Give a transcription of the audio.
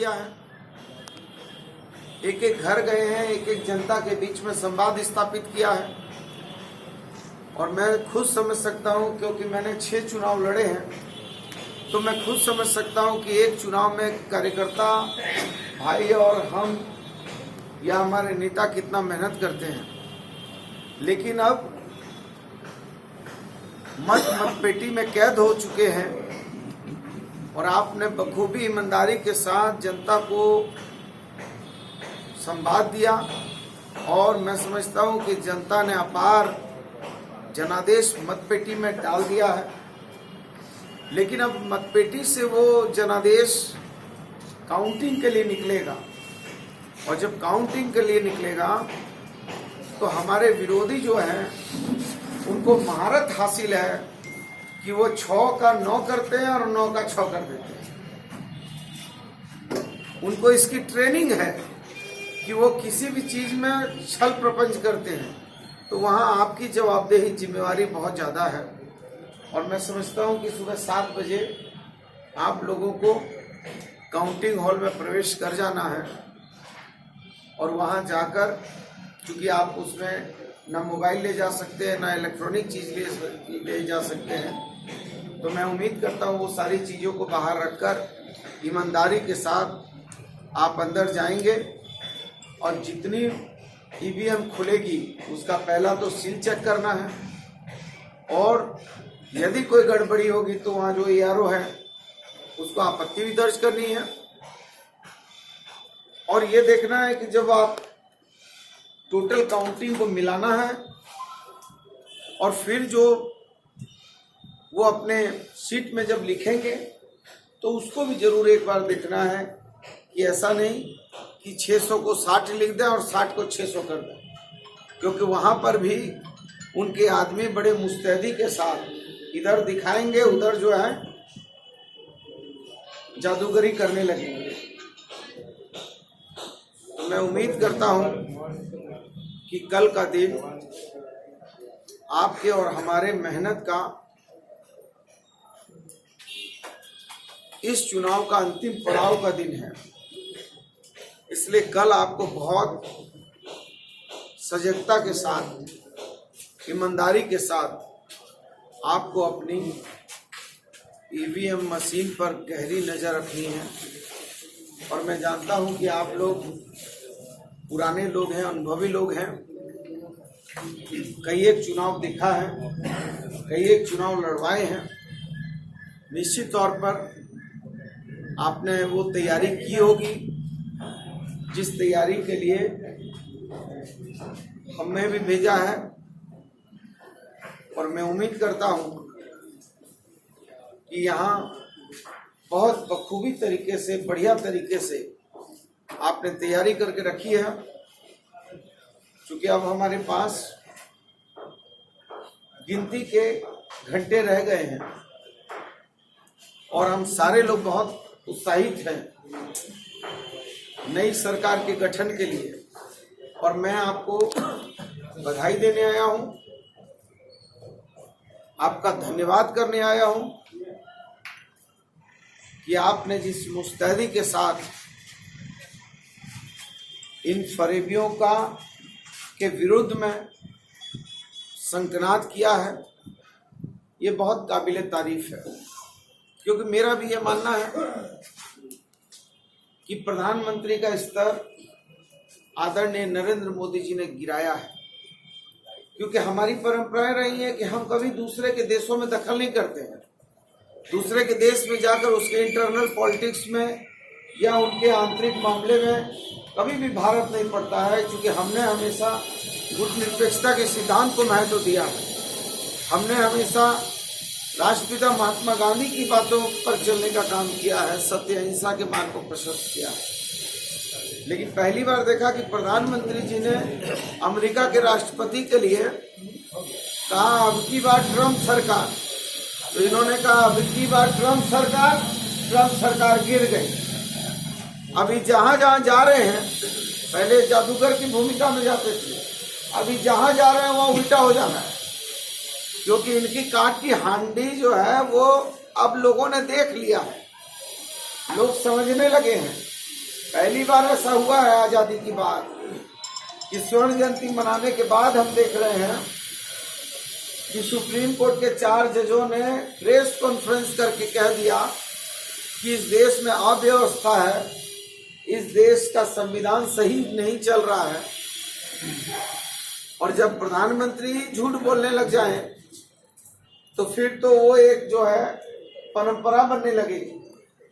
किया है, एक एक घर गए हैं, एक एक जनता के बीच में संवाद स्थापित किया है। और मैं खुद समझ सकता हूं, क्योंकि मैंने 6 चुनाव लड़े हैं, तो मैं खुद समझ सकता हूं कि एक चुनाव में कार्यकर्ता भाई और हम या हमारे नेता कितना मेहनत करते हैं। लेकिन अब मत पेटी में कैद हो चुके हैं और आपने बखूबी ईमानदारी के साथ जनता को संवाद दिया और मैं समझता हूं कि जनता ने अपार जनादेश मतपेटी में डाल दिया है। लेकिन अब मतपेटी से वो जनादेश काउंटिंग के लिए निकलेगा और जब काउंटिंग के लिए निकलेगा तो हमारे विरोधी जो हैं उनको महारत हासिल है कि वो 6 का 9 करते हैं और 9 का 6 कर देते हैं। उनको इसकी ट्रेनिंग है कि वो किसी भी चीज में छल प्रपंच करते हैं, तो वहाँ आपकी जवाबदेही जिम्मेवारी बहुत ज़्यादा है। और मैं समझता हूँ कि सुबह 7 बजे आप लोगों को काउंटिंग हॉल में प्रवेश कर जाना है और वहाँ जाकर, क्योंकि आप उसमें ना मोबाइल ले जा सकते हैं ना इलेक्ट्रॉनिक चीज़ ले जा सकते हैं, तो मैं उम्मीद करता हूँ वो सारी चीज़ों को बाहर रखकर ईमानदारी के साथ आप अंदर जाएंगे और जितनी ईवीएम खुलेगी उसका पहला तो सील चेक करना है और यदि कोई गड़बड़ी होगी तो वहाँ जो ARO है उसको आपत्ति भी दर्ज करनी है। और ये देखना है कि जब आप टोटल काउंटिंग को मिलाना है और फिर जो वो अपने सीट में जब लिखेंगे तो उसको भी जरूर एक बार देखना है कि ऐसा नहीं कि 600 को 60 लिख दें और 60 को 600 कर दें, क्योंकि वहाँ पर भी उनके आदमी बड़े मुस्तैदी के साथ इधर दिखाएंगे, उधर जो है जादूगरी करने लगेंगे। तो मैं उम्मीद करता हूँ कि कल का दिन आपके और हमारे मेहनत का, इस चुनाव का अंतिम पड़ाव का दिन है। इसलिए कल आपको बहुत सजगता के साथ, ईमानदारी के साथ आपको अपनी ईवीएम मशीन पर गहरी नज़र रखनी है। और मैं जानता हूं कि आप लोग पुराने लोग हैं, अनुभवी लोग हैं, कई एक चुनाव देखा है, कई एक चुनाव लड़वाए हैं। निश्चित तौर पर आपने वो तैयारी की होगी जिस तैयारी के लिए हमने भी भेजा है। और मैं उम्मीद करता हूं कि यहाँ बहुत बखूबी तरीके से, बढ़िया तरीके से आपने तैयारी करके रखी है। क्योंकि अब हमारे पास गिनती के घंटे रह गए हैं और हम सारे लोग बहुत उत्साहित हैं नई सरकार के गठन के लिए। और मैं आपको बधाई देने आया हूं, आपका धन्यवाद करने आया हूं कि आपने जिस मुस्तैदी के साथ इन फरेबियों के विरुद्ध में संकनाद किया है, ये बहुत काबिले तारीफ है। क्योंकि मेरा भी ये मानना है कि प्रधानमंत्री का स्तर आदरणीय नरेंद्र मोदी जी ने गिराया है। क्योंकि हमारी परंपराएं रही है कि हम कभी दूसरे के देशों में दखल नहीं करते हैं, दूसरे के देश में जाकर उसके इंटरनल पॉलिटिक्स में या उनके आंतरिक मामले में कभी भी भारत नहीं पड़ता है। क्योंकि हमने हमेशा गुटनिरपेक्षता के सिद्धांत को महत्व दिया है, हमने हमेशा राष्ट्रपिता महात्मा गांधी की बातों पर चलने का काम किया है, सत्य अहिंसा के मार्ग को प्रशस्त किया है। लेकिन पहली बार देखा कि प्रधानमंत्री जी ने अमेरिका के राष्ट्रपति के लिए कहा अब की बार ट्रम्प सरकार, तो इन्होंने कहा अब की बार ट्रम्प सरकार गिर गई। अभी जहां जहां जा रहे हैं, पहले जादूगर की भूमिका में जाते थे, अभी जहां जा रहे हैं वहां उल्टा हो जाना है। क्योंकि इनकी काट की हांडी जो है वो अब लोगों ने देख लिया है, लोग समझने लगे हैं पहली बार ऐसा हुआ है आजादी की बात कि स्वर्ण जयंती मनाने के बाद हम देख रहे हैं कि सुप्रीम कोर्ट के 4 जजों ने प्रेस कॉन्फ्रेंस करके कह दिया कि इस देश में अव्यवस्था है, इस देश का संविधान सही नहीं चल रहा है। और जब प्रधानमंत्री झूठ बोलने लग जाएं तो फिर तो वो एक जो है परंपरा बनने लगेगी।